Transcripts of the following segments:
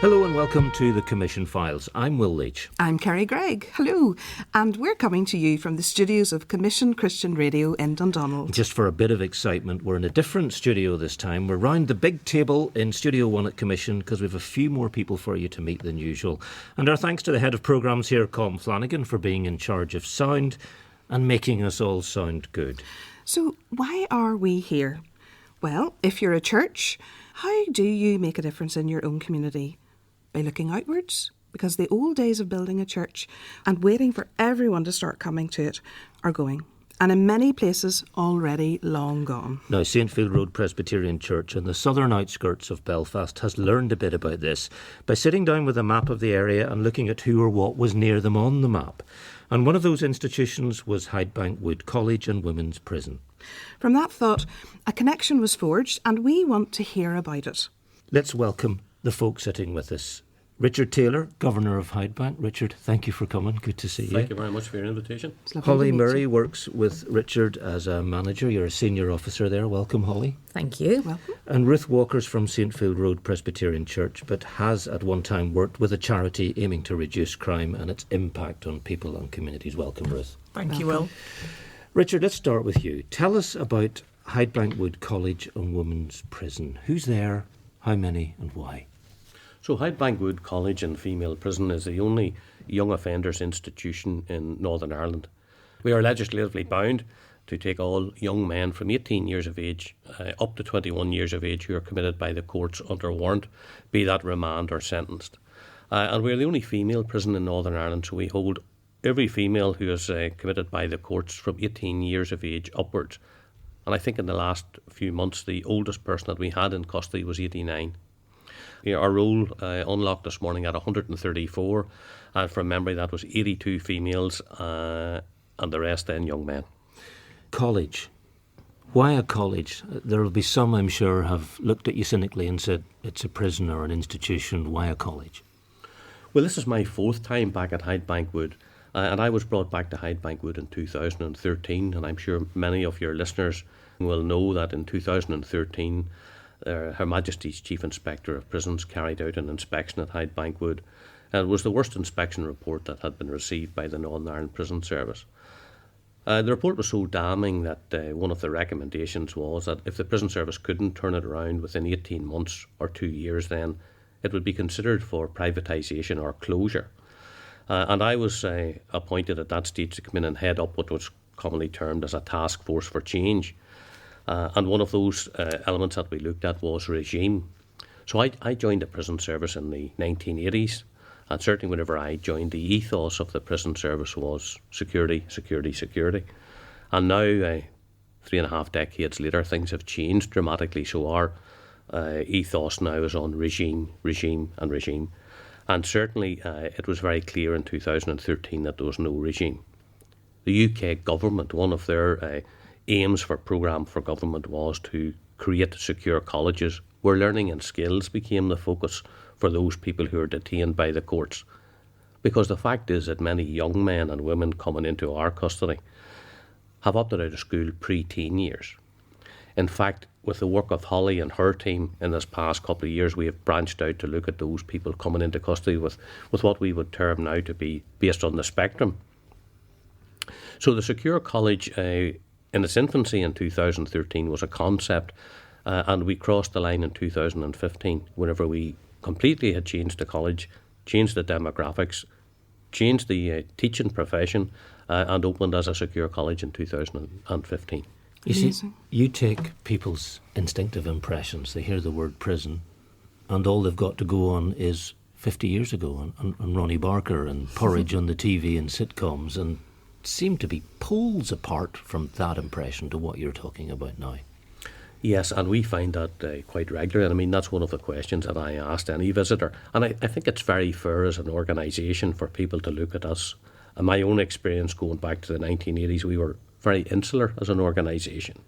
Hello and welcome to the Commission Files. I'm Will Leach. I'm Kerry Gregg. Hello. And we're coming to you from the studios of Commission Christian Radio in Dundonald. Just for a bit of excitement, we're in a different studio this time. We're round the big table in Studio 1 at Commission because we've a few more people for you to meet than usual. And our thanks to the head of programmes here, Colm Flanagan, for being in charge of sound and making us all sound good. So why are we here? Well, if you're a church, how do you make a difference in your own community? By looking outwards, because the old days of building a church and waiting for everyone to start coming to it are going, and in many places already long gone. Now, St Field Road Presbyterian Church on the southern outskirts of Belfast has learned a bit about this by sitting down with a map of the area and looking at who or what was near them on the map. And one of those institutions was Hydebank Wood College and Women's Prison. From that thought, a connection was forged, and we want to hear about it. Let's welcome the folk sitting with us. Richard Taylor, Governor of Hydebank. Richard, thank you for coming. Good to see you. Thank you very much for your invitation. Holly Murray works with Richard as a manager. You're a senior officer there. Welcome, Holly. Thank you. Welcome. And Ruth Walker's from St Field Road Presbyterian Church, but has at one time worked with a charity aiming to reduce crime and its impact on people and communities. Welcome, Ruth. Thank you, Will. Richard, let's start with you. Tell us about Hydebank Wood College and Women's Prison. Who's there, how many and why? So Hydebank Wood College and Female Prison is the only young offenders institution in Northern Ireland. We are legislatively bound to take all young men from 18 years of age up to 21 years of age who are committed by the courts under warrant, be that remand or sentenced. And we're the only female prison in Northern Ireland, so we hold every female who is committed by the courts from 18 years of age upwards. And I think in the last few months, the oldest person that we had in custody was 89. Our roll unlocked this morning at 134, and from memory that was 82 females and the rest then young men. College. Why a college? There will be some, I'm sure, have looked at you cynically and said it's a prison or an institution. Why a college? Well, this is my fourth time back at Hydebank Wood, and I was brought back to Hydebank Wood in 2013, and I'm sure many of your listeners will know that in 2013 Her Majesty's Chief Inspector of Prisons carried out an inspection at Hydebank Wood, and it was the worst inspection report that had been received by the Northern Ireland Prison Service. The report was so damning that one of the recommendations was that if the Prison Service couldn't turn it around within 18 months or 2 years, then it would be considered for privatisation or closure. And I was appointed at that stage to come in and head up what was commonly termed as a task force for change. And one of those elements that we looked at was regime. So I joined the prison service in the 1980s, and certainly whenever I joined, the ethos of the prison service was security, security, security. And now, 3.5 decades later, things have changed dramatically. So our ethos now is on regime, regime and regime. And certainly it was very clear in 2013 that there was no regime. The UK government, one of their aims for programme for government was to create secure colleges where learning and skills became the focus for those people who are detained by the courts. Because the fact is that many young men and women coming into our custody have opted out of school pre-teen years. In fact, with the work of Holly and her team in this past couple of years, we have branched out to look at those people coming into custody with what we would term now to be based on the spectrum. So the Secure College in its infancy in 2013 was a concept, and we crossed the line in 2015 whenever we completely had changed the college, changed the demographics, changed the teaching profession, and opened as a secure college in 2015. You see, you take people's instinctive impressions. They hear the word prison, and all they've got to go on is 50 years ago and Ronnie Barker and porridge on the TV and sitcoms, and seem to be poles apart from that impression to what you're talking about now. Yes, and we find that quite regularly. And I mean, that's one of the questions that I asked any visitor. And I think it's very fair as an organisation for people to look at us. And my own experience going back to the 1980s, we were very insular as an organisation.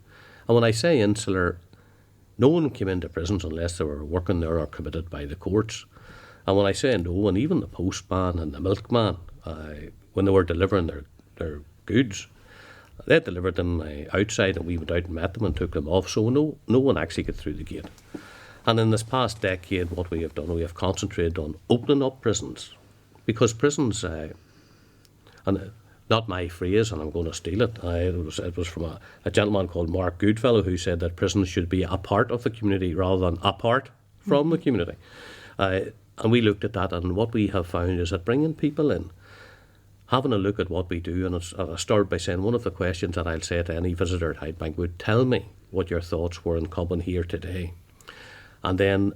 And when I say insular, no one came into prisons unless they were working there or committed by the courts. And when I say no, and even the postman and the milkman, when they were delivering their goods, they delivered them outside, and we went out and met them and took them off. So no one actually got through the gate. And in this past decade, what we have done, we have concentrated on opening up prisons, because prisons, and not my phrase, and I'm going to steal it. It was from a gentleman called Mark Goodfellow, who said that prisons should be a part of the community rather than apart from the community. And we looked at that, and what we have found is that bringing people in, having a look at what we do, and I started by saying one of the questions that I'll say to any visitor at Hydebank would tell me what your thoughts were in coming here today. And then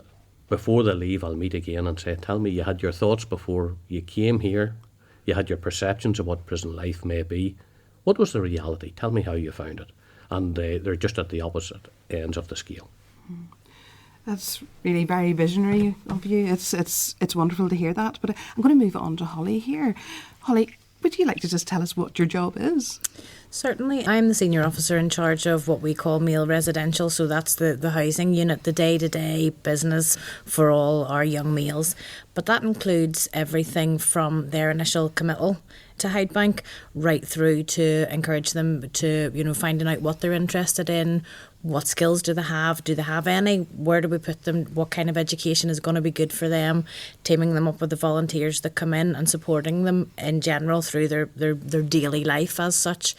before they leave, I'll meet again and say, tell me, you had your thoughts before you came here, you had your perceptions of what prison life may be. What was the reality? Tell me how you found it. And they're just at the opposite ends of the scale. That's really very visionary of you. It's wonderful to hear that. But I'm going to move on to Holly here. Holly, would you like to just tell us what your job is? Certainly. I'm the senior officer in charge of what we call male residential, so that's the housing unit, the day-to-day business for all our young males. But that includes everything from their initial committal to Hydebank right through to encourage them to, finding out what they're interested in, what skills do they have any, where do we put them, what kind of education is going to be good for them, teaming them up with the volunteers that come in and supporting them in general through their daily life as such.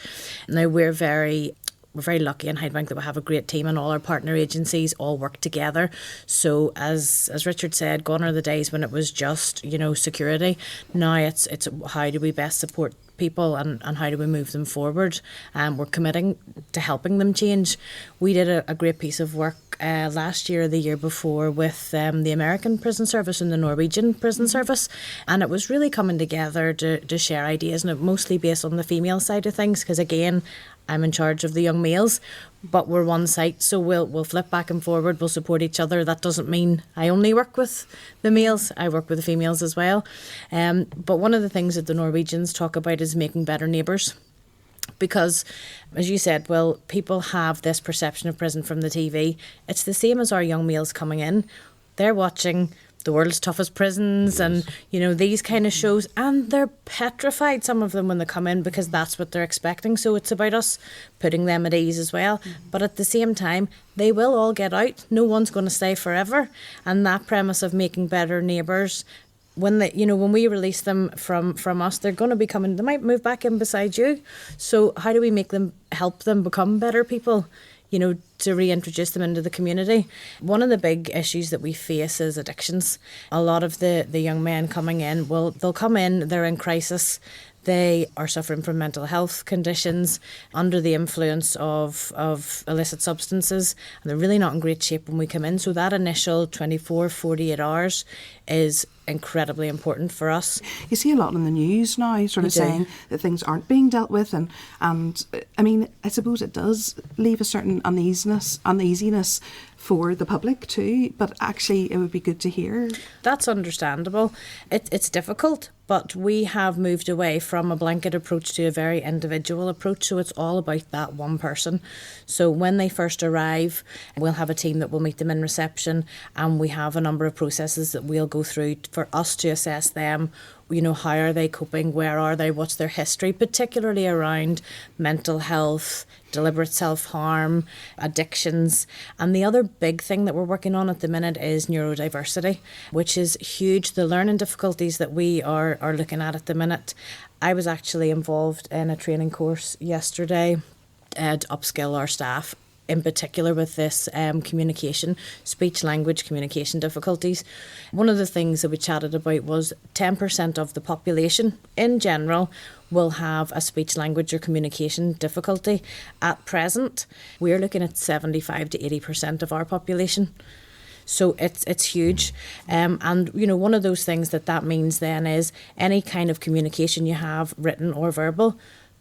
Now we're very lucky in Hydebank that we have a great team, and all our partner agencies all work together. So as Richard said, gone are the days when it was just, security. Now it's how do we best support people and how do we move them forward. We're committing to helping them change. We did a great piece of work last year, the year before, with the American prison service and the Norwegian prison service, and it was really coming together to share ideas, and it mostly based on the female side of things, because again, I'm in charge of the young males, but we're one site, so we'll flip back and forward, we'll support each other. That doesn't mean I only work with the males, I work with the females as well. But one of the things that the Norwegians talk about is making better neighbours. Because, as you said, well, people have this perception of prison from the TV. It's the same as our young males coming in. They're watching The World's Toughest Prisons and, these kind of shows, and they're petrified, some of them, when they come in, because that's what they're expecting. So it's about us putting them at ease as well. But at the same time, they will all get out. No one's going to stay forever. And that premise of making better neighbours, when we release them from us, they're going to be coming, they might move back in beside you. So how do we help them become better people? To reintroduce them into the community. One of the big issues that we face is addictions. A lot of the young men coming in, they'll come in, they're in crisis, they are suffering from mental health conditions, under the influence of illicit substances, and they're really not in great shape when we come in. So that initial 24, 48 hours is incredibly important for us. You see a lot in the news now sort of saying that things aren't being dealt with, and I mean, I suppose it does leave a certain uneasiness for the public too, but actually it would be good to hear. That's understandable. It's difficult, but we have moved away from a blanket approach to a very individual approach, so it's all about that one person. So when they first arrive, we'll have a team that will meet them in reception, and we have a number of processes that we'll go through for us to assess them. How are they coping? Where are they? What's their history? Particularly around mental health, deliberate self-harm, addictions. And the other big thing that we're working on at the minute is neurodiversity, which is huge. The learning difficulties that we are looking at the minute. I was actually involved in a training course yesterday to upskill our staff, in particular with this communication, speech language communication difficulties. One of the things that we chatted about was 10% of the population in general will have a speech language or communication difficulty. At present, we're looking at 75 to 80% of our population. So it's huge. And one of those things that means then is any kind of communication you have, written or verbal,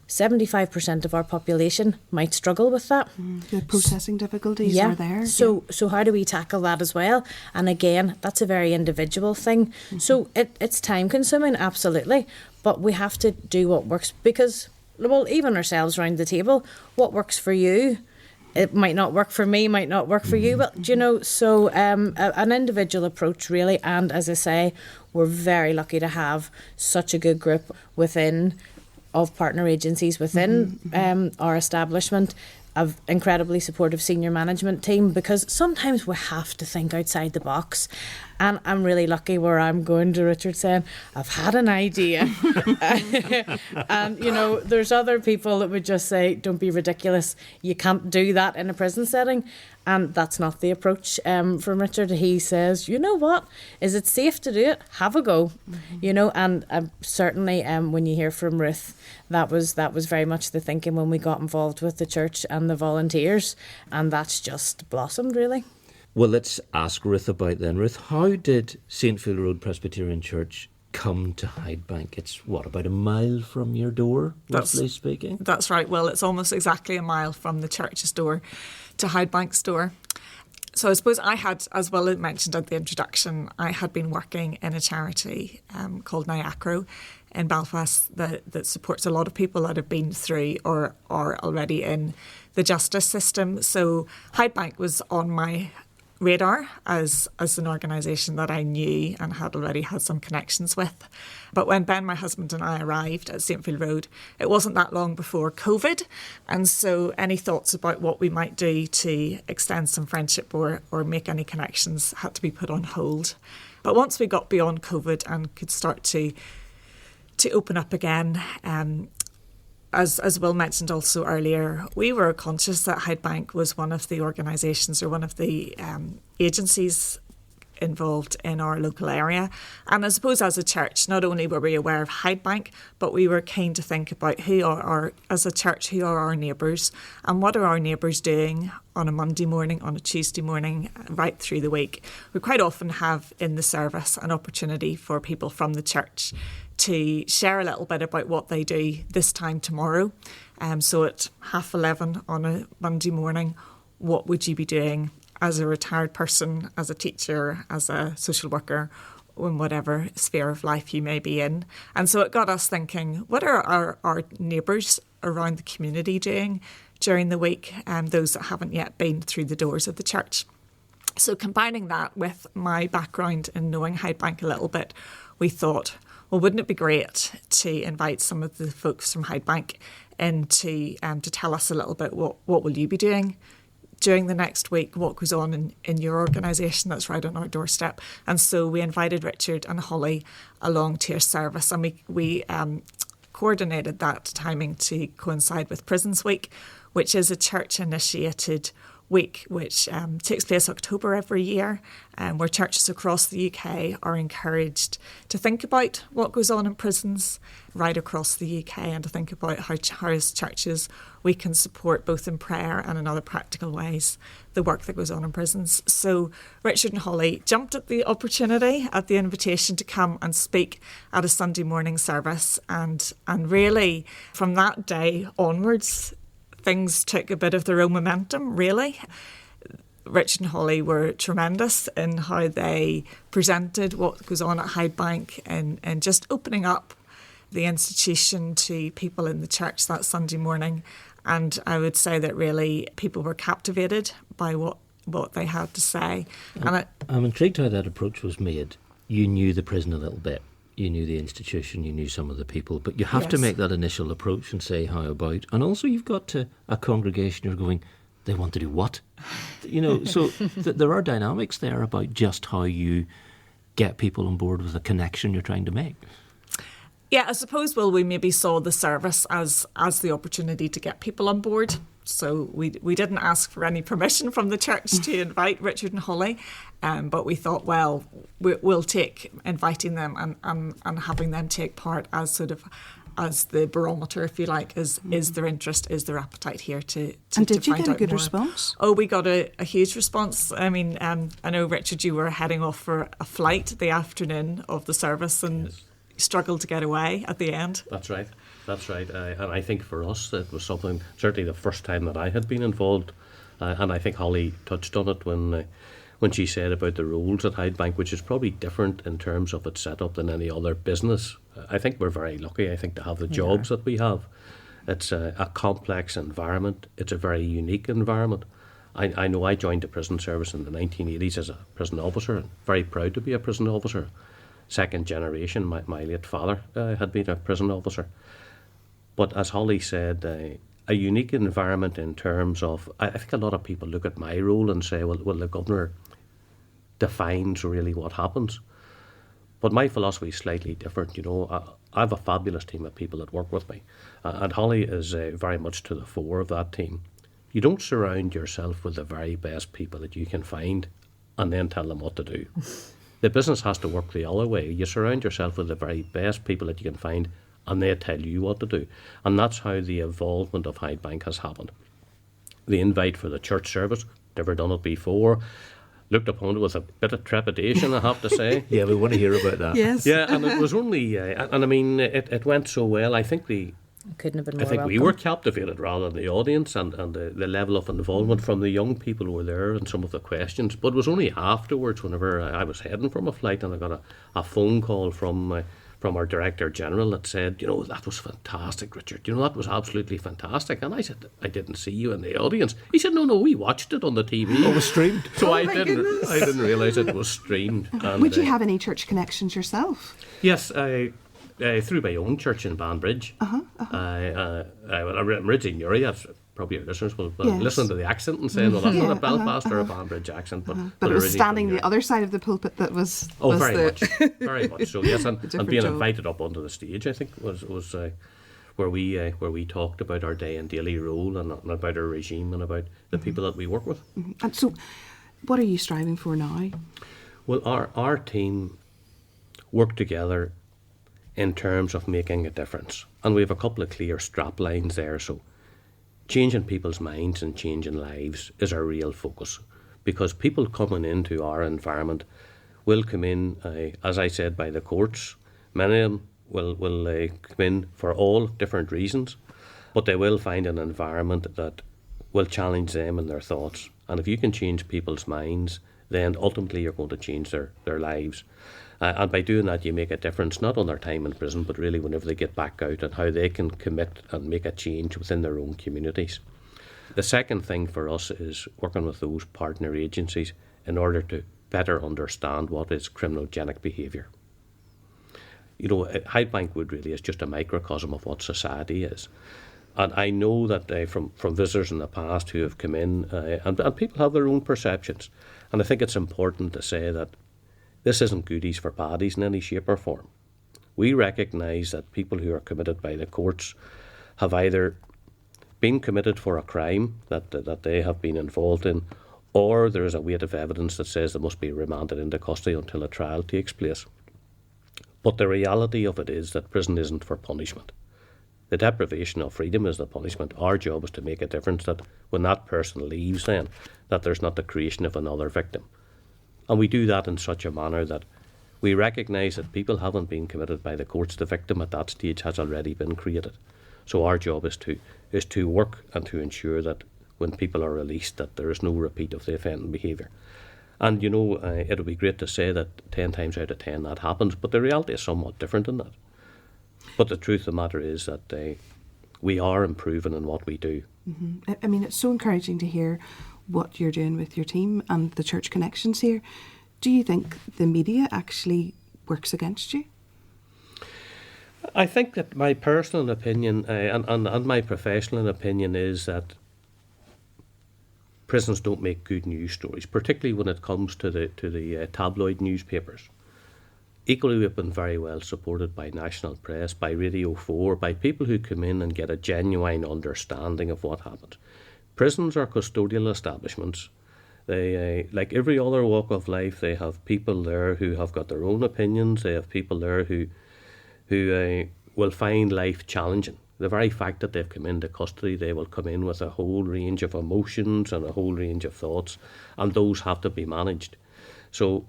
75% of our population might struggle with that. The processing difficulties are there. So how do we tackle that as well? And again, that's a very individual thing. Mm-hmm. So it's time consuming, absolutely. But we have to do what works, because, even ourselves around the table, what works for you, it might not work for me, might not work for you. But, so an individual approach really. And as I say, we're very lucky to have such a good group of partner agencies within our establishment an incredibly supportive senior management team, because sometimes we have to think outside the box. And I'm really lucky where I'm going to Richard saying, I've had an idea. And, there's other people that would just say, don't be ridiculous. You can't do that in a prison setting. And that's not the approach from Richard. He says, you know what? Is it safe to do it? Have a go. And certainly when you hear from Ruth, that was very much the thinking when we got involved with the church and the volunteers. And that's just blossomed, really. Well, let's ask Ruth about then. Ruth, how did St. Phil Road Presbyterian Church come to Hydebank? It's, about a mile from your door, roughly speaking? That's right. Well, it's almost exactly a mile from the church's door to Hydebank's door. So I suppose I had, as well mentioned at the introduction, I had been working in a charity called Niacro in Belfast that supports a lot of people that have been through or are already in the justice system. So Hydebank was on my radar as an organisation that I knew and had already had some connections with. But when Ben, my husband, and I arrived at St. Phil Road, it wasn't that long before COVID. And so any thoughts about what we might do to extend some friendship or make any connections had to be put on hold. But once we got beyond COVID and could start to open up again, as Will mentioned also earlier, we were conscious that Hydebank was one of the organisations or one of the agencies involved in our local area. And I suppose as a church, not only were we aware of Hydebank, but we were keen to think about as a church, who are our neighbours and what are our neighbours doing on a Monday morning, on a Tuesday morning, right through the week. We quite often have in the service an opportunity for people from the church to share a little bit about what they do this time tomorrow. So at 11:30 on a Monday morning, what would you be doing as a retired person, as a teacher, as a social worker, in whatever sphere of life you may be in? And so it got us thinking, what are our neighbours around the community doing during the week, those that haven't yet been through the doors of the church? So combining that with my background in knowing Hydebank a little bit, we thought, well, wouldn't it be great to invite some of the folks from Hydebank in to tell us a little bit what will you be doing during the next week, what goes on in your organisation that's right on our doorstep. And so we invited Richard and Holly along to our service, and we coordinated that timing to coincide with Prisons Week, which is a church-initiated week which takes place October every year, where churches across the UK are encouraged to think about what goes on in prisons right across the UK and to think about how as churches we can support both in prayer and in other practical ways the work that goes on in prisons. So Richard and Holly jumped at the opportunity, at the invitation to come and speak at a Sunday morning service, and really from that day onwards things took a bit of their own momentum, really. Richard and Holly were tremendous in how they presented what goes on at Hydebank and just opening up the institution to people in the church that Sunday morning. And I would say that really people were captivated by what they had to say. And I'm intrigued how that approach was made. You knew the prison a little bit. You knew the institution, you knew some of the people, but you have to make that initial approach and say, how about? And also you've got to a congregation you're going, they want to do what? So there are dynamics there about just how you get people on board with a connection you're trying to make. Yeah, I suppose, we maybe saw the service as the opportunity to get people on board. So we didn't ask for any permission from the church to invite Richard and Holly, but we thought, well, we'll take inviting them and having them take part as sort of as the barometer, if you like, is their interest, is their appetite here to And did you find get a out good more. response? Oh, we got a huge response. I mean, I know, Richard, you were heading off for a flight the afternoon of the service and struggled to get away at the end. That's right. And I think for us it was something, certainly the first time that I had been involved, and I think Holly touched on it when she said about the rules at Hydebank, which is probably different in terms of its setup than any other business. I think we're very lucky, I think, to have the jobs that we have. It's a complex environment. It's a very unique environment. I know I joined the prison service in the 1980s as a prison officer, and very proud to be a prison officer. Second generation, my late father had been a prison officer. But as Holly said, a unique environment in terms of, I think a lot of people look at my role and say, well, the governor defines really what happens. But my philosophy is slightly different. I have a fabulous team of people that work with me, and Holly is very much to the fore of that team. You don't surround yourself with the very best people that you can find and then tell them what to do. The business has to work the other way. You surround yourself with the very best people that you can find and they tell you what to do. And that's how the involvement of Hydebank has happened. The invite for the church service, never done it before. Looked upon it with a bit of trepidation, I have to say. Yeah, we want to hear about that. Yes. Yeah, and it was only, and I mean, it went so well. I think Couldn't have been more I think welcome. we were captivated rather than the audience, and the level of involvement from the young people who were there and some of the questions. But it was only afterwards, whenever I was heading from a flight, and I got a phone call from our Director General that said, that was fantastic, Richard. That was absolutely fantastic. And I said, I didn't see you in the audience. He said, no, we watched it on the TV. Oh, it was streamed. So I my didn't goodness. I didn't realise it was streamed. And, Would you have any church connections yourself? Yes, through my own church in Banbridge. I'm originally Newry. That's probably your listeners will Yes. listen to the accent and say, well, that's Yeah, not a Belfast or a Banbridge accent. But But it was originally standing from the other side of the pulpit that was. Oh, was very the, much, very much. So yes, and different being job. invited up onto the stage, I think was where we talked about our day and daily role and about our regime and about the people that we work with. And so, what are you striving for now? Well, our team work together in terms of making a difference, and we have a couple of clear strap lines there. So, changing people's minds and changing lives is our real focus, because people coming into our environment will come in, as I said, by the courts. Many of them will come in for all different reasons, but they will find an environment that will challenge them in their thoughts. And if you can change people's minds, then ultimately you're going to change their lives. And by doing that, you make a difference, not on their time in prison, but really whenever they get back out, and how they can commit and make a change within their own communities. The second thing for us is working with those partner agencies in order to better understand what is criminogenic behaviour. Hydebank Wood really is just a microcosm of what society is. And I know that from visitors in the past who have come in, and people have their own perceptions. And I think it's important to say that this isn't goodies for baddies in any shape or form. We recognise that people who are committed by the courts have either been committed for a crime that they have been involved in, or there is a weight of evidence that says they must be remanded into custody until a trial takes place. But the reality of it is that prison isn't for punishment. The deprivation of freedom is the punishment. Our job is to make a difference that when that person leaves then, that there's not the creation of another victim. And we do that in such a manner that we recognise that people haven't been committed by the courts. The victim at that stage has already been created. So our job is to work and to ensure that when people are released, that there is no repeat of the offending behaviour. And it would be great to say that 10 times out of 10 that happens, but the reality is somewhat different than that. But the truth of the matter is that we are improving in what we do. Mm-hmm. I mean, it's so encouraging to hear what you're doing with your team and the church connections here. Do you think the media actually works against you? I think that my personal opinion and my professional opinion is that prisons don't make good news stories, particularly when it comes to the tabloid newspapers. Equally, we've been very well supported by national press, by Radio 4, by people who come in and get a genuine understanding of what happens. Prisons are custodial establishments. They, like every other walk of life, they have people there who have got their own opinions. They have people there who will find life challenging. The very fact that they've come into custody, they will come in with a whole range of emotions and a whole range of thoughts, and those have to be managed. So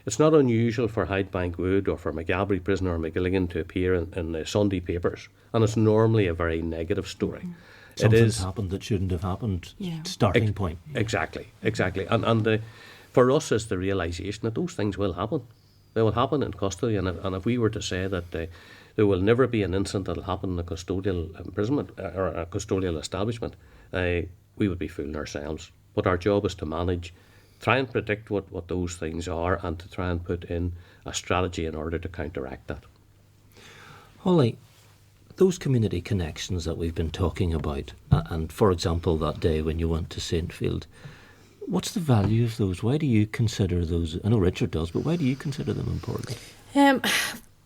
it's not unusual for Hydebank Wood or for McGabry Prison or McGilligan to appear in the Sunday papers, and it's normally a very negative story. Something's happened that shouldn't have happened. Yeah. Starting point. Exactly. And for us, it's the realisation that those things will happen. They will happen in custody, and if we were to say that there will never be an incident that will happen in a custodial imprisonment or a custodial establishment, we would be fooling ourselves. But our job is to manage, try and predict what those things are, and to try and put in a strategy in order to counteract that. Holly, those community connections that we've been talking about, and for example, that day when you went to Saintfield, what's the value of those? Why do you consider those? I know Richard does, but why do you consider them important?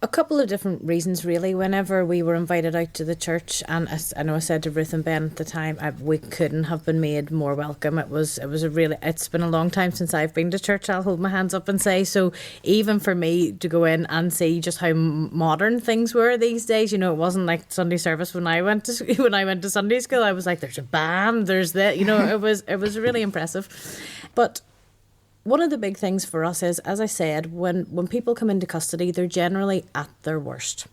A couple of different reasons, really. Whenever we were invited out to the church, and as I know I said to Ruth and Ben at the time, we couldn't have been made more welcome. It's been a long time since I've been to church, I'll hold my hands up and say. So even for me to go in and see just how modern things were these days, it wasn't like Sunday service when I went to Sunday school. I was like, there's a band, there's that, it was really impressive. But one of the big things for us is, as I said, when people come into custody, they're generally at their worst,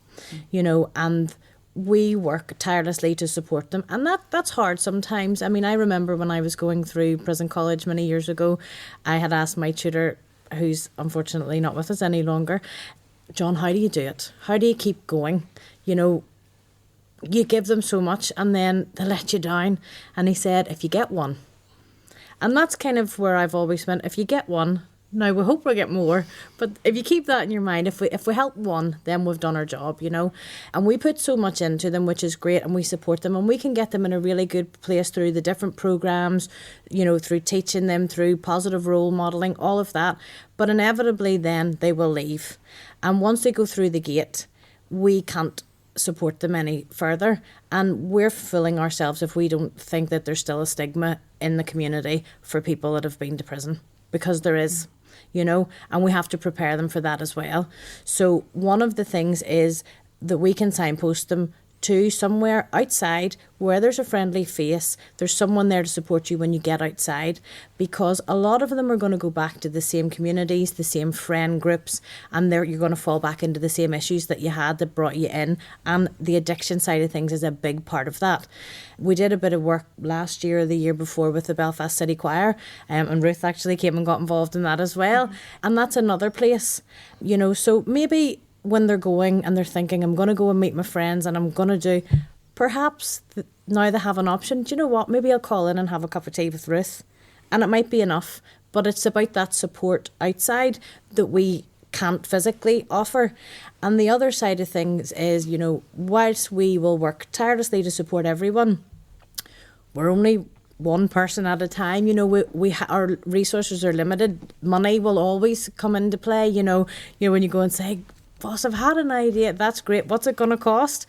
and we work tirelessly to support them. And that's hard sometimes. I mean, I remember when I was going through prison college many years ago, I had asked my tutor, who's unfortunately not with us any longer, John, how do you do it? How do you keep going? You give them so much and then they let you down. And he said, if you get one. And that's kind of where I've always went, if you get one, now we hope we'll get more, but if you keep that in your mind, if we help one, then we've done our job, And we put so much into them, which is great, and we support them, and we can get them in a really good place through the different programmes, through teaching them, through positive role modelling, all of that. But inevitably then they will leave. And once they go through the gate, we can't support them any further, and we're fooling ourselves if we don't think that there's still a stigma in the community for people that have been to prison, because there is, and we have to prepare them for that as well. So one of the things is that we can signpost them to somewhere outside where there's a friendly face, there's someone there to support you when you get outside, because a lot of them are going to go back to the same communities, the same friend groups, and you're going to fall back into the same issues that you had that brought you in, and the addiction side of things is a big part of that. We did a bit of work last year or the year before with the Belfast City Choir, and Ruth actually came and got involved in that as well, and that's another place, so maybe when they're going and they're thinking, I'm going to go and meet my friends and I'm going to do, perhaps now they have an option. Do you know what? Maybe I'll call in and have a cup of tea with Ruth. And it might be enough, but it's about that support outside that we can't physically offer. And the other side of things is, whilst we will work tirelessly to support everyone, we're only one person at a time. Our resources are limited. Money will always come into play. When you go and say, boss, I've had an idea, that's great, what's it going to cost?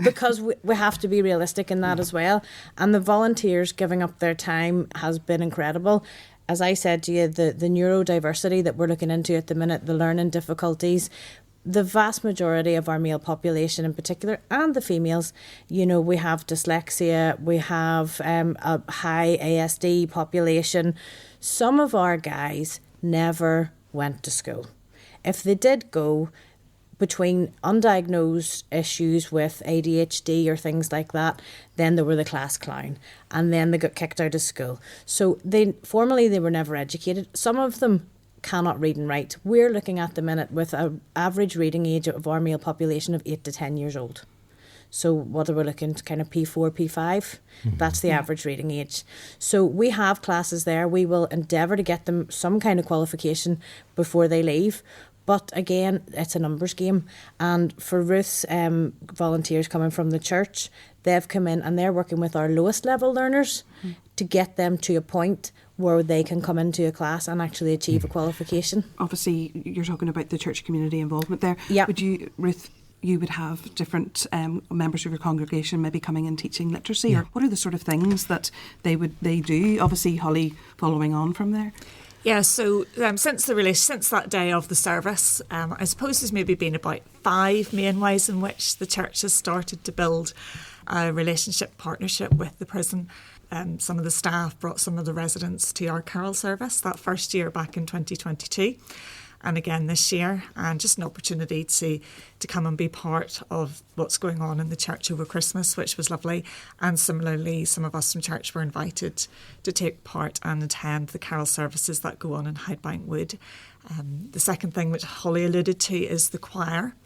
Because we have to be realistic in that as well. And the volunteers giving up their time has been incredible. As I said to you, the neurodiversity that we're looking into at the minute, the learning difficulties, the vast majority of our male population in particular, and the females, we have dyslexia, we have a high ASD population. Some of our guys never went to school. If they did go, between undiagnosed issues with ADHD or things like that, then they were the class clown, and then they got kicked out of school. So they were never educated. Some of them cannot read and write. We're looking at the minute with an average reading age of our male population of 8 to 10 years old. So whether we're looking to kind of P4, P5, that's the average reading age. So we have classes there. We will endeavour to get them some kind of qualification before they leave. But again, it's a numbers game. And for Ruth's volunteers coming from the church, they've come in and they're working with our lowest level learners to get them to a point where they can come into a class and actually achieve a qualification. Obviously, you're talking about the church community involvement there. Yeah. Would you, Ruth, you would have different members of your congregation maybe coming and teaching literacy, or what are the sort of things that they do? Obviously, Holly, following on from there. Yeah, so since that day of the service, I suppose there's maybe been about 5 main ways in which the church has started to build a partnership with the prison. Some of the staff brought some of the residents to our carol service that first year back in 2022. And again this year, and just an opportunity to come and be part of what's going on in the church over Christmas, which was lovely. And similarly, some of us from church were invited to take part and attend the carol services that go on in Hydebank Wood. The second thing which Holly alluded to is the choir.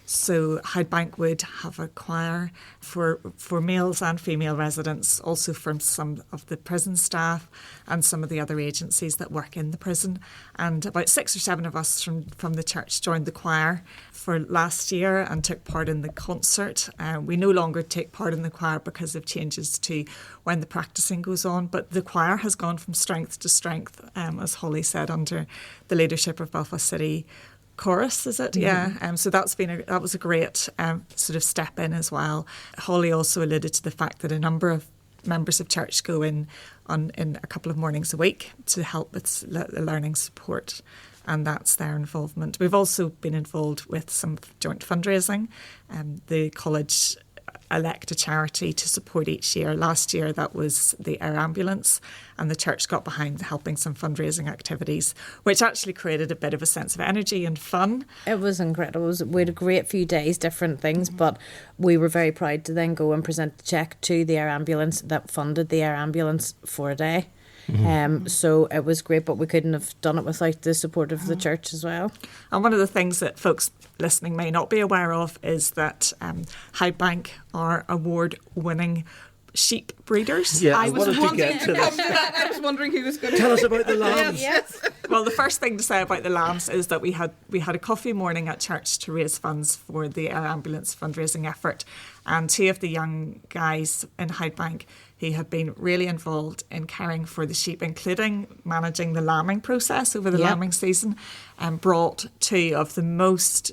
So Hydebank would have a choir for males and female residents, also from some of the prison staff and some of the other agencies that work in the prison. And about 6 or 7 of us from the church joined the choir for last year and took part in the concert. We no longer take part in the choir because of changes to when the practicing goes on, but the choir has gone from strength to strength, as Holly said, under the leadership of Belfast City Chorus, is it? Yeah. So that was a great sort of step in as well. Holly also alluded to the fact that a number of members of church go in a couple of mornings a week to help with learning support, and that's their involvement. We've also been involved with some joint fundraising. The college elect a charity to support each year. Last year that was the air ambulance, and the church got behind helping some fundraising activities, which actually created a bit of a sense of energy and fun. It was incredible. We had a great few days, different things, but we were very proud to then go and present the cheque to the air ambulance that funded the air ambulance for a day. So it was great, but we couldn't have done it without the support of the church as well. And one of the things that folks listening may not be aware of is that Hydebank are award-winning sheep breeders. Yeah, I wanted to get to this. I was wondering who was going to Tell us about the lambs. Yes. Well, the first thing to say about the lambs is that we had a coffee morning at church to raise funds for the air ambulance fundraising effort, and 2 of the young guys in Hydebank who had been really involved in caring for the sheep, including managing the lambing process over the lambing season, and brought 2 of the most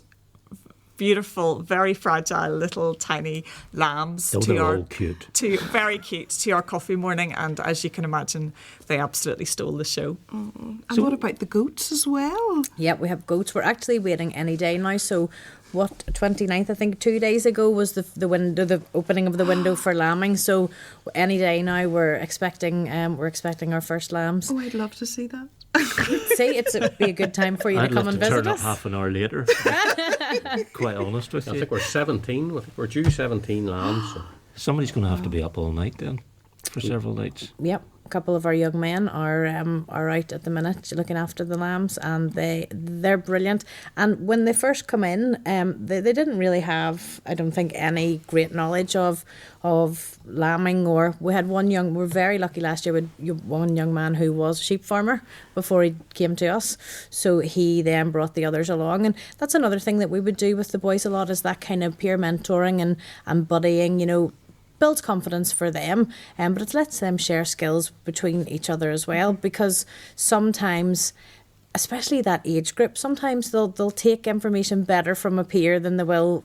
beautiful, very fragile little tiny lambs very cute to our coffee morning, and as you can imagine, they absolutely stole the show. And what about the goats as well? Yeah, we have goats. We're actually waiting any day now. So, 29th, I think 2 days ago was the opening of the window for lambing. So, any day now we're expecting our first lambs. Oh, I'd love to see that. See, it'd be a good time for you to come and visit turn us. up half an hour later. Quite honest with you. I think we're 17. We're due 17 lambs. So. Somebody's going to have to be up all night then for several nights. Yep. A couple of our young men are out at the minute looking after the lambs, and they're brilliant. And when they first come in, they didn't really have, I don't think, any great knowledge of lambing. Or we're very lucky last year with one young man who was a sheep farmer before he came to us, so he then brought the others along. And that's another thing that we would do with the boys a lot, is that kind of peer mentoring and buddying, builds confidence for them, but it lets them share skills between each other as well, because sometimes, especially that age group, sometimes they'll take information better from a peer than they will,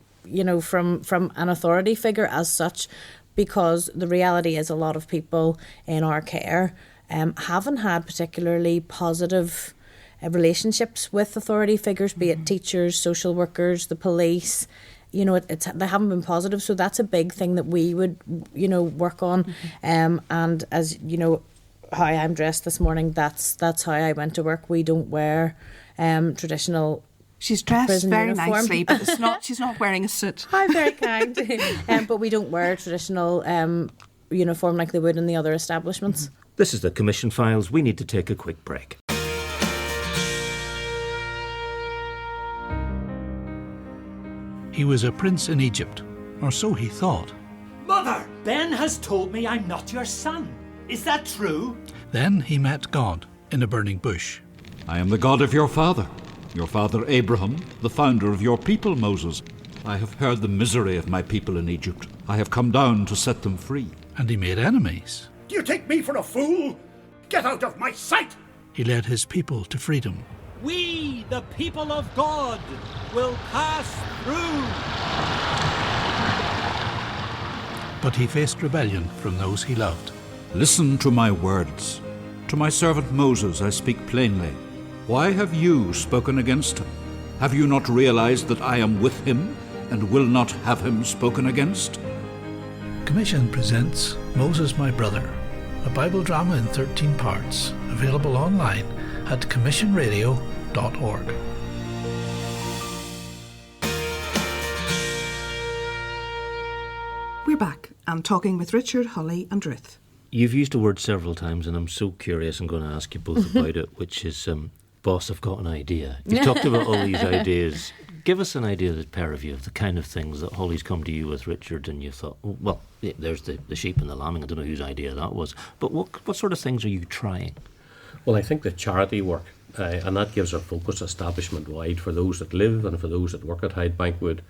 from an authority figure as such, because the reality is a lot of people in our care haven't had particularly positive relationships with authority figures, be it teachers, social workers, the police. They haven't been positive, so that's a big thing that we would, work on. And as you know, how I'm dressed this morning, that's how I went to work. We don't wear traditional. She's dressed very uniform. nicely, but she's not wearing a suit. I'm very kind, but we don't wear traditional uniform like they would in the other establishments. This is the Commission Files. We need to take a quick break. He was a prince in Egypt, or so he thought. Mother, Ben has told me I'm not your son. Is that true? Then he met God in a burning bush. I am the God of your father Abraham, the founder of your people, Moses. I have heard the misery of my people in Egypt. I have come down to set them free. And he made enemies. Do you take me for a fool? Get out of my sight! He led his people to freedom. We, the people of God, will pass through. But he faced rebellion from those he loved. Listen to my words. To my servant Moses I speak plainly. Why have you spoken against him? Have you not realized that I am with him and will not have him spoken against? Commission presents Moses My Brother, a Bible drama in 13 parts, available online at commissionradio.org. We're back and talking with Richard, Holly and Ruth. You've used a word several times, and I'm so curious. I'm going to ask you both about it, which is Boss, I've got an idea. You've talked about all these ideas. Give us an idea, the pair of you, of the kind of things that Holly's come to you with, Richard, and you thought, oh, well, yeah, there's the sheep and the lambing. I don't know whose idea that was. But what sort of things are you trying? Well, I think the charity work, and that gives a focus establishment-wide for those that live and for those that work at Hydebank Wood,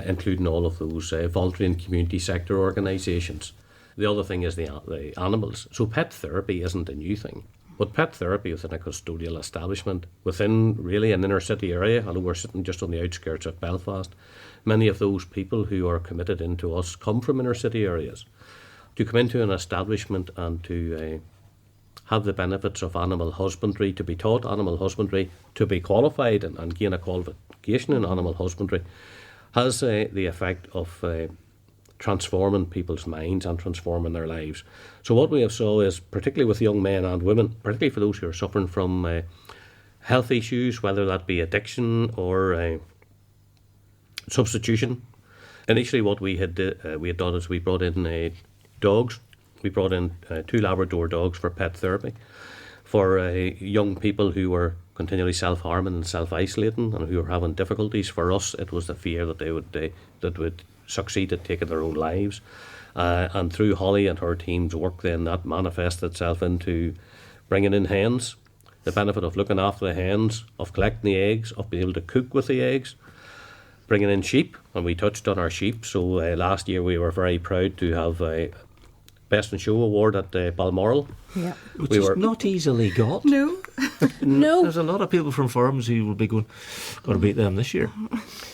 including all of those voluntary and community sector organisations. The other thing is the animals. So pet therapy isn't a new thing. But pet therapy within a custodial establishment, within really an inner city area, although we're sitting just on the outskirts of Belfast, many of those people who are committed into us come from inner city areas. To come into an establishment and to have the benefits of animal husbandry, to be taught animal husbandry, to be qualified and gain a qualification in animal husbandry, has the effect of transforming people's minds and transforming their lives. So what we have saw is, particularly with young men and women, particularly for those who are suffering from health issues, whether that be addiction or substitution. Initially what we had done is we brought in dogs. We brought in 2 Labrador dogs for pet therapy for young people who were continually self-harming and self-isolating and who were having difficulties. For us, it was the fear that they would succeed at taking their own lives. And through Holly and her team's work, then that manifested itself into bringing in hens, the benefit of looking after the hens, of collecting the eggs, of being able to cook with the eggs, bringing in sheep, and we touched on our sheep. So last year we were very proud to have a Best in Show award at Balmoral. Yeah. Which is not easily got. No. No. There's a lot of people from farms who will be going to beat them this year.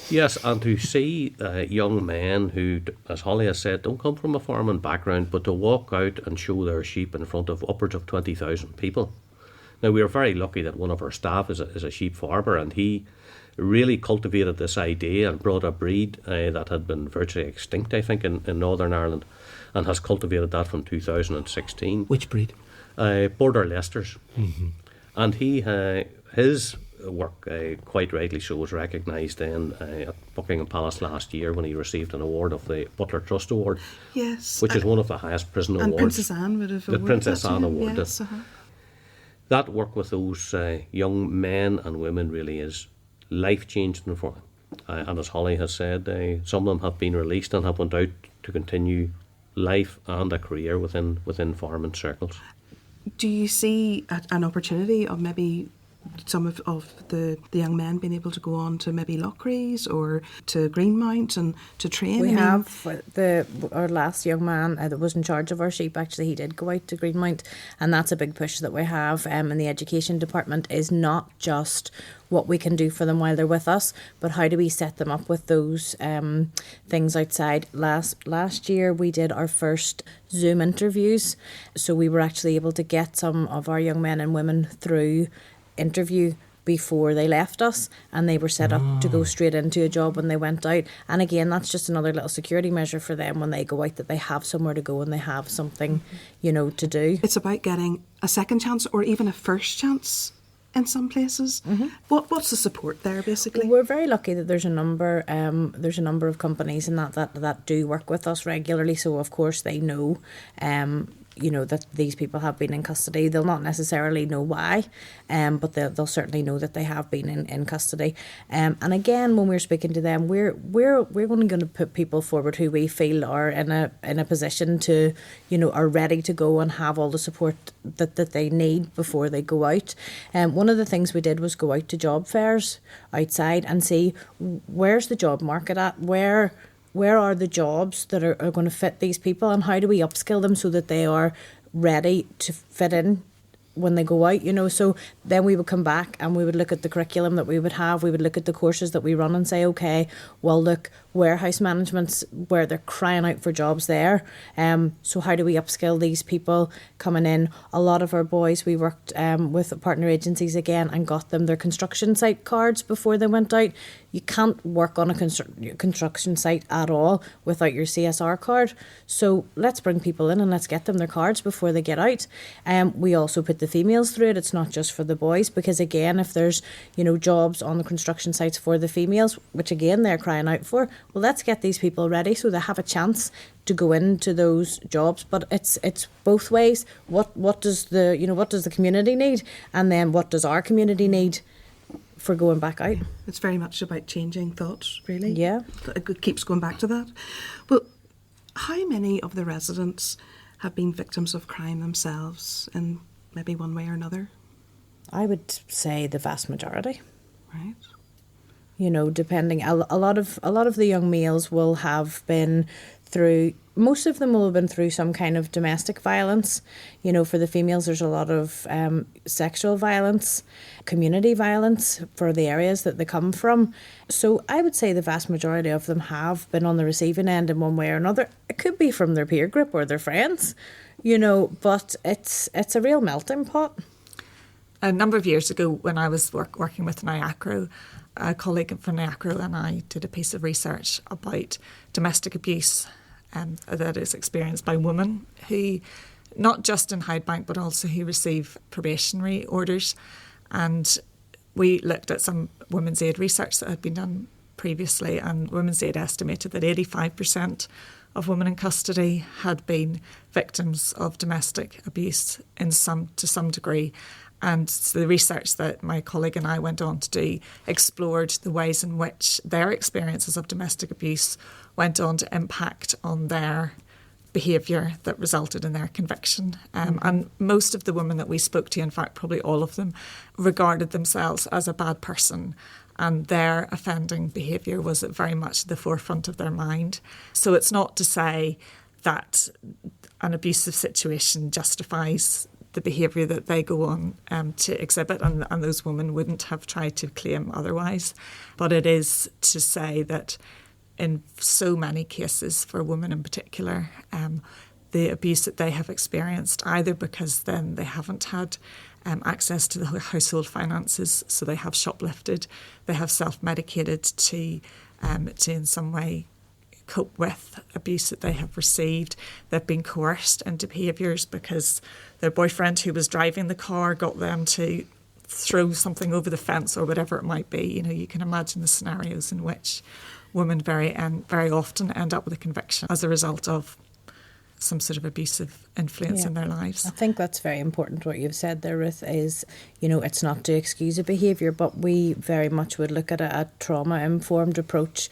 Yes, and to see young men who, as Holly has said, don't come from a farming background, but to walk out and show their sheep in front of upwards of 20,000 people. Now, we are very lucky that one of our staff is a sheep farmer, and he really cultivated this idea and brought a breed that had been virtually extinct, I think, in Northern Ireland, and has cultivated that from 2016. Which breed? Border Leicesters. Mm-hmm. And his work, quite rightly so, was recognised then at Buckingham Palace last year when he received an award of the Butler Trust Award. Yes. Which is one of the highest prison awards. And Princess Anne would have awarded the Princess Anne award. Yes, That work with those young men and women really is life-changing for them. And as Holly has said, some of them have been released and have went out to continue life and a career within farming circles. Do you see an opportunity of maybe some of the young men being able to go on to maybe Lockrees or to Greenmount and to train? We have our last young man that was in charge of our sheep. Actually, he did go out to Greenmount, and that's a big push that we have in the education department. Is not just what we can do for them while they're with us, but how do we set them up with those things outside. Last year we did our first Zoom interviews, so we were actually able to get some of our young men and women through interview before they left us, and they were set up to go straight into a job when they went out. And again, that's just another little security measure for them when they go out, that they have somewhere to go and they have something, to do. It's about getting a second chance or even a first chance in some places. Mm-hmm. What's the support there, basically? We're very lucky that there's a number of companies and that do work with us regularly. So of course they know that these people have been in custody. They'll not necessarily know why, but they'll certainly know that they have been in custody. And again, when we're speaking to them, we're only going to put people forward who we feel are in a position to, are ready to go and have all the support that they need before they go out. One of the things we did was go out to job fairs outside and see where's the job market at, where are the jobs that are going to fit these people, and how do we upskill them so that they are ready to fit in when they go out, So then we would come back and we would look at the curriculum that we would have. We would look at the courses that we run and say, okay, well, look, warehouse management's where they're crying out for jobs there. So how do we upskill these people coming in? A lot of our boys, we worked with partner agencies again and got them their construction site cards before they went out. You can't work on a construction site at all without your CSR card. So let's bring people in and let's get them their cards before they get out. We also put the females through it. It's not just for the boys, because again, if there's, jobs on the construction sites for the females, which again they're crying out for, well, let's get these people ready so they have a chance to go into those jobs. But it's both ways. What does the community need, and then what does our community need for going back out? It's very much about changing thoughts, really. Yeah. It keeps going back to that. Well, how many of the residents have been victims of crime themselves in maybe one way or another? I would say the vast majority. Right. Depending, a lot of the young males will have been through, most of them will have been through some kind of domestic violence. For the females, there's a lot of sexual violence, community violence for the areas that they come from. So I would say the vast majority of them have been on the receiving end in one way or another. It could be from their peer group or their friends, but it's a real melting pot. A number of years ago, when I was working with NIACRO, a colleague from NIACRO and I did a piece of research about domestic abuse that is experienced by women who, not just in Hydebank, but also who receive probationary orders. And we looked at some Women's Aid research that had been done previously, and Women's Aid estimated that 85% of women in custody had been victims of domestic abuse to some degree. And the research that my colleague and I went on to do explored the ways in which their experiences of domestic abuse went on to impact on their behaviour that resulted in their conviction. And most of the women that we spoke to, in fact, probably all of them, regarded themselves as a bad person, and their offending behaviour was very much at the forefront of their mind. So it's not to say that an abusive situation justifies the behaviour that they go on to exhibit, and those women wouldn't have tried to claim otherwise. But it is to say that in so many cases, for women in particular, the abuse that they have experienced, either because then they haven't had access to the household finances, so they have shoplifted, they have self-medicated to in some way cope with abuse that they have received. They've been coerced into behaviours because their boyfriend who was driving the car got them to throw something over the fence or whatever it might be. You can imagine the scenarios in which women very often end up with a conviction as a result of some sort of abusive influence in their lives. I think that's very important what you've said there, Ruth, is, it's not to excuse a behaviour, but we very much would look at a trauma-informed approach.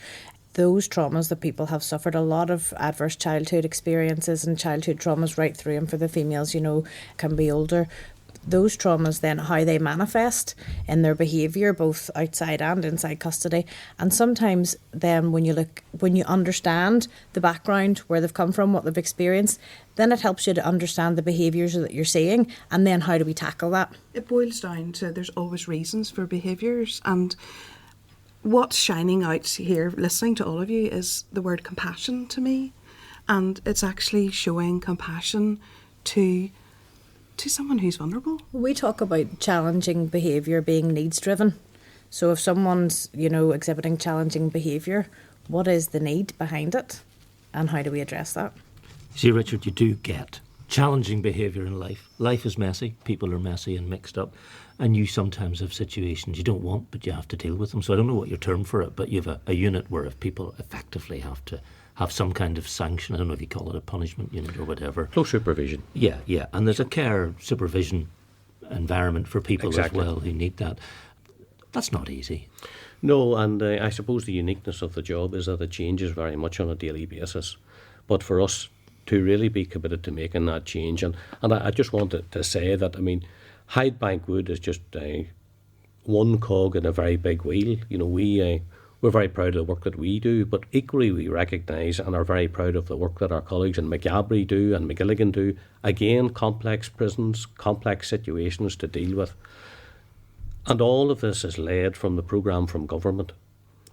Those traumas that people have suffered, a lot of adverse childhood experiences and childhood traumas right through, and for the females, can be older. Those traumas then, how they manifest in their behaviour, both outside and inside custody. And sometimes then when you understand the background, where they've come from, what they've experienced, then it helps you to understand the behaviours that you're seeing, and then how do we tackle that? It boils down to there's always reasons for behaviours, and what's shining out here, listening to all of you, is the word compassion to me. And it's actually showing compassion to someone who's vulnerable. We talk about challenging behaviour being needs driven. So if someone's, exhibiting challenging behaviour, what is the need behind it? And how do we address that? See, Richard, you do get challenging behaviour in life. Life is messy, people are messy and mixed up. And you sometimes have situations you don't want, but you have to deal with them. So I don't know what your term for it, but you have a unit where if people effectively have to have some kind of sanction, I don't know if you call it a punishment unit or whatever. Close supervision. Yeah. And there's a care supervision environment for people as well who need that. That's not easy. No, and I suppose the uniqueness of the job is that it changes very much on a daily basis. But for us to really be committed to making that change, and I just wanted to say that, Hydebank Wood is just one cog in a very big wheel. We're very proud of the work that we do, but equally we recognise and are very proud of the work that our colleagues in McGabry do and McGilligan do. Again, complex prisons, complex situations to deal with. And all of this is led from the programme from government.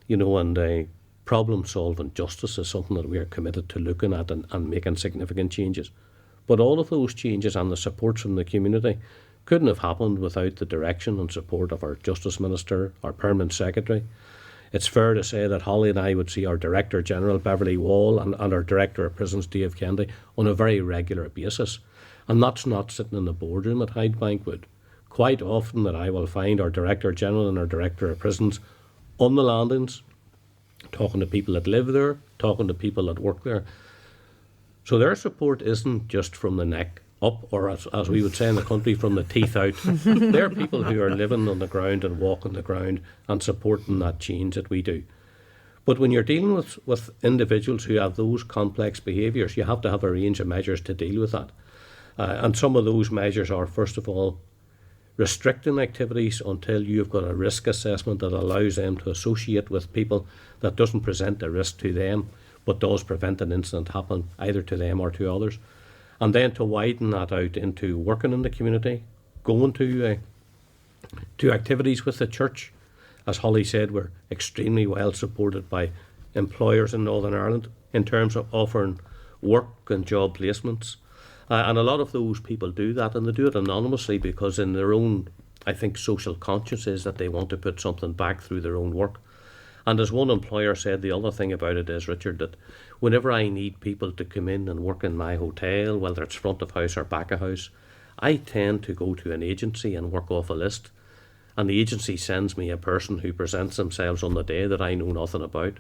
And problem-solving justice is something that we are committed to looking at and making significant changes. But all of those changes and the support from the community couldn't have happened without the direction and support of our Justice Minister, our Permanent Secretary. It's fair to say that Holly and I would see our Director General, Beverly Wall, and our Director of Prisons, Dave Kennedy, on a very regular basis. And that's not sitting in the boardroom at Hydebank Wood. Quite often that I will find our Director General and our Director of Prisons on the landings, talking to people that live there, talking to people that work there. So their support isn't just from the neck up, or as we would say in the country, from the teeth out. They're people who are living on the ground and walking the ground and supporting that change that we do. But when you're dealing with individuals who have those complex behaviours, you have to have a range of measures to deal with that. And some of those measures are, first of all, restricting activities until you've got a risk assessment that allows them to associate with people that doesn't present a risk to them, but does prevent an incident happening either to them or to others. And then to widen that out into working in the community, going to activities with the church. As Holly said, we're extremely well supported by employers in Northern Ireland in terms of offering work and job placements. And a lot of those people do that, and they do it anonymously because in their own, I think, social conscience is that they want to put something back through their own work. And as one employer said, the other thing about it is, Richard, that whenever I need people to come in and work in my hotel, whether it's front of house or back of house, I tend to go to an agency and work off a list. And the agency sends me a person who presents themselves on the day that I know nothing about.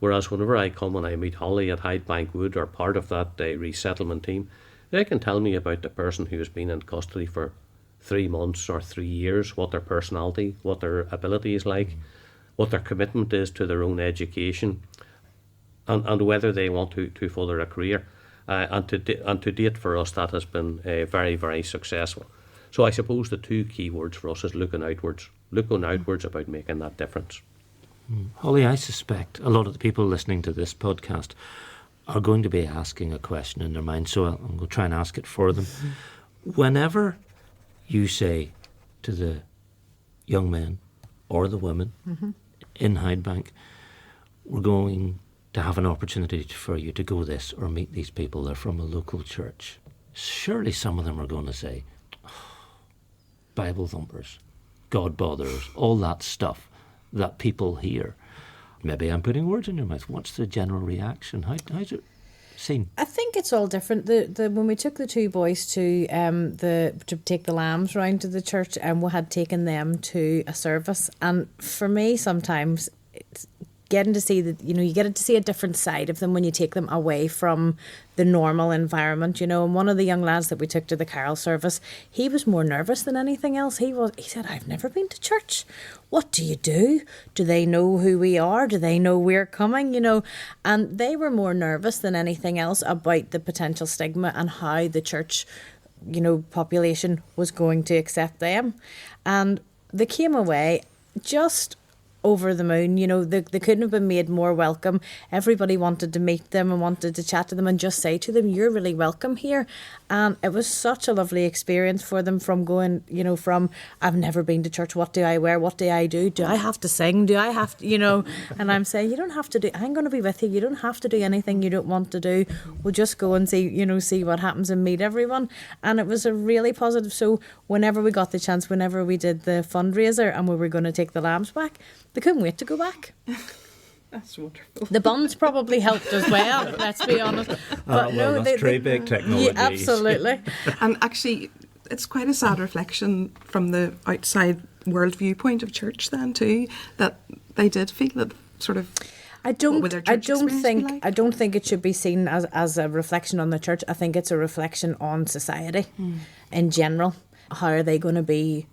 Whereas whenever I come and I meet Holly at Hydebank Wood or part of that resettlement team, they can tell me about the person who has been in custody for 3 months or 3 years, what their personality, what their ability is like, what their commitment is to their own education, and whether they want to further a career. And to date for us, that has been very, very successful. So I suppose the two key words for us is looking outwards about making that difference. Holly, I suspect a lot of the people listening to this podcast are going to be asking a question in their mind, so I'm going to try and ask it for them. Whenever you say to the young men or the women in Hydebank, we're going to have an opportunity for you to go this or meet these people, they're from a local church, surely some of them are going to say, Bible thumpers, God botherers, all that stuff that people hear. Maybe I'm putting words in your mouth. What's the general reaction? How's it seen? I think it's all different. When we took the two boys to take the lambs round to the church, and we had taken them to a service, and for me sometimes it's getting to see you get to see a different side of them when you take them away from the normal environment, and one of the young lads that we took to the carol service, he was more nervous than anything else. He said, I've never been to church. What do you do? Do they know who we are? Do they know we're coming? And they were more nervous than anything else about the potential stigma and how the church, population was going to accept them. And they came away just over the moon. They couldn't have been made more welcome. Everybody wanted to meet them and wanted to chat to them and just say to them, you're really welcome here. And it was such a lovely experience for them, from going, from I've never been to church, what do I wear, what do I do, I have to sing, do I have to, and I'm saying, you don't have to do, I'm going to be with you, you don't have to do anything you don't want to do, we'll just go and see what happens and meet everyone. And it was a really positive. So whenever we got the chance, whenever we did the fundraiser and we were going to take the lambs back, they couldn't wait to go back. That's wonderful. The buns probably helped as well, let's be honest. But that's very big technology. Yeah, absolutely. And actually, it's quite a sad reflection from the outside world viewpoint of church then too, that they did feel that sort of. I don't think it should be seen as a reflection on the church. I think it's a reflection on society in general. How are they going to be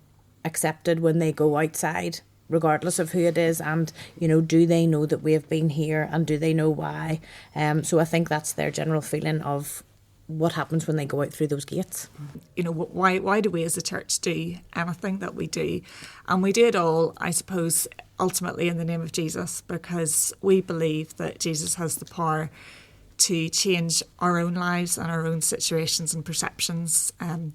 accepted when they go outside, regardless of who it is, and do they know that we have been here, and do they know why? So I think that's their general feeling of what happens when they go out through those gates. Why do we as a church do anything that we do? And we do it all, I suppose, ultimately in the name of Jesus, because we believe that Jesus has the power to change our own lives and our own situations and perceptions, and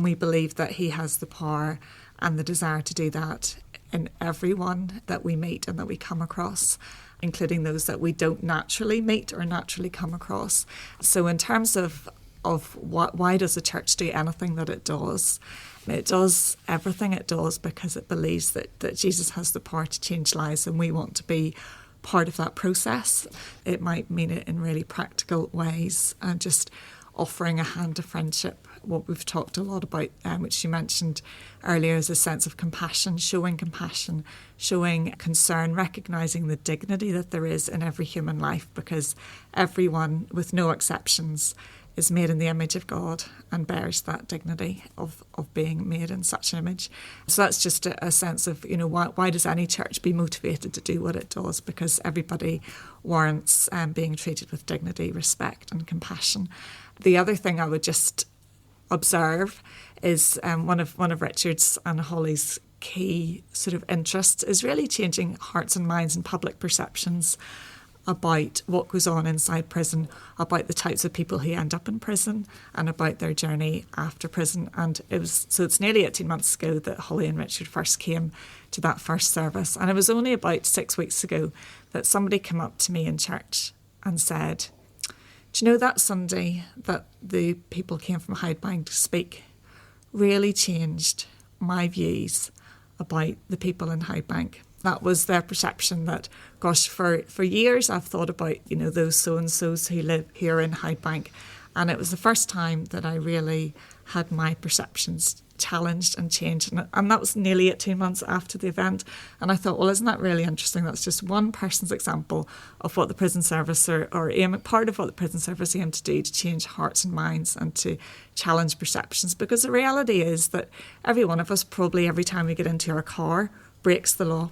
we believe that he has the power and the desire to do that in everyone that we meet and that we come across, including those that we don't naturally meet or naturally come across. So in terms of why does the church do anything that it does everything it does because it believes that Jesus has the power to change lives, and we want to be part of that process. It might mean it in really practical ways, and just offering a hand of friendship. What we've talked a lot about, which you mentioned earlier, is a sense of compassion, showing concern, recognising the dignity that there is in every human life, because everyone, with no exceptions, is made in the image of God and bears that dignity of being made in such an image. So that's just a sense of, why does any church be motivated to do what it does? Because everybody warrants being treated with dignity, respect and compassion. The other thing I would just observe is one of Richard's and Holly's key sort of interests is really changing hearts and minds and public perceptions about what goes on inside prison, about the types of people who end up in prison and about their journey after prison. And it's nearly 18 months ago that Holly and Richard first came to that first service. And it was only about 6 weeks ago that somebody came up to me in church and said, "Do you know that Sunday that the people came from Hydebank to speak really changed my views about the people in Hydebank?" That was their perception that, gosh, for years I've thought about, those so-and-sos who live here in Hydebank. And it was the first time that I really had my perceptions challenged and changed. And that was nearly 18 months after the event. And I thought, well, isn't that really interesting? That's just one person's example of what the prison service part of what the prison service aim to do to change hearts and minds and to challenge perceptions. Because the reality is that every one of us, probably every time we get into our car, breaks the law.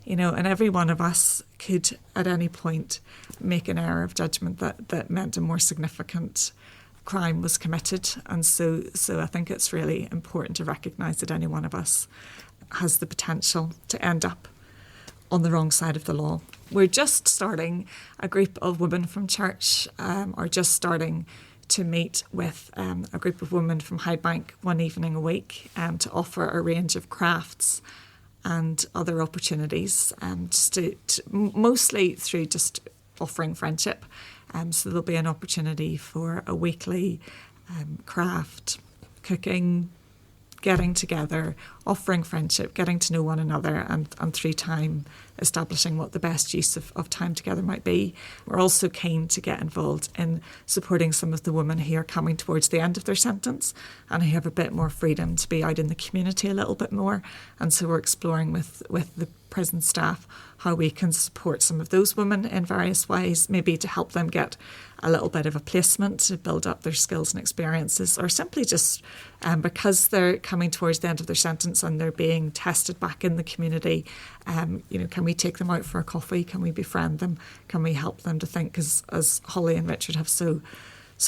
And every one of us could at any point make an error of judgment that meant a more significant crime was committed. And so I think it's really important to recognise that any one of us has the potential to end up on the wrong side of the law. We're just starting, a group of women from church are just starting to meet with a group of women from Hydebank one evening a week to offer a range of crafts and other opportunities, mostly through just offering friendship. So there'll be an opportunity for a weekly craft, cooking, getting together, offering friendship, getting to know one another, and through time establishing what the best use of time together might be. We're also keen to get involved in supporting some of the women who are coming towards the end of their sentence and who have a bit more freedom to be out in the community a little bit more. And so we're exploring with the prison staff how we can support some of those women in various ways, maybe to help them get a little bit of a placement to build up their skills and experiences, or simply just because they're coming towards the end of their sentence and they're being tested back in the community, can we take them out for a coffee? Can we befriend them? Can we help them to think, as Holly and Richard have so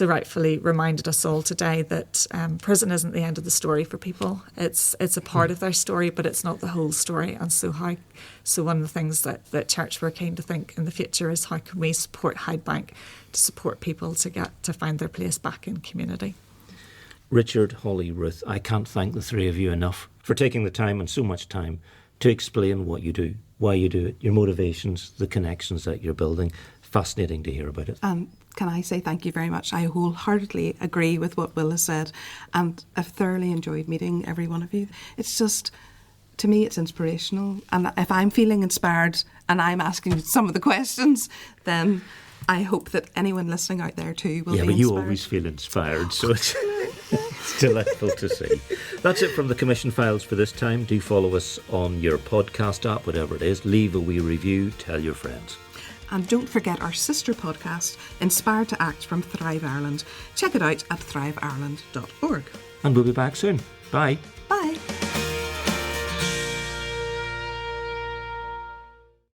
rightfully reminded us all today, that prison isn't the end of the story for people. It's a part of their story, but it's not the whole story. And so one of the things that church we're keen to think in the future is how can we support Hydebank to support people to find their place back in community. Richard, Holly, Ruth, I can't thank the three of you enough for taking the time, and so much time, to explain what you do, why you do it, your motivations, the connections that you're building. Fascinating to hear about it. Can I say thank you very much? I wholeheartedly agree with what Will has said, and I've thoroughly enjoyed meeting every one of you. It's just, to me, it's inspirational. And if I'm feeling inspired and I'm asking some of the questions, then I hope that anyone listening out there too will be inspired. Yeah, but you always feel inspired, so it's delightful to see. That's it from the Commission Files for this time. Do follow us on your podcast app, whatever it is. Leave a wee review, tell your friends. And don't forget our sister podcast, Inspired to Act from Thrive Ireland. Check it out at thriveIreland.org. And we'll be back soon. Bye. Bye.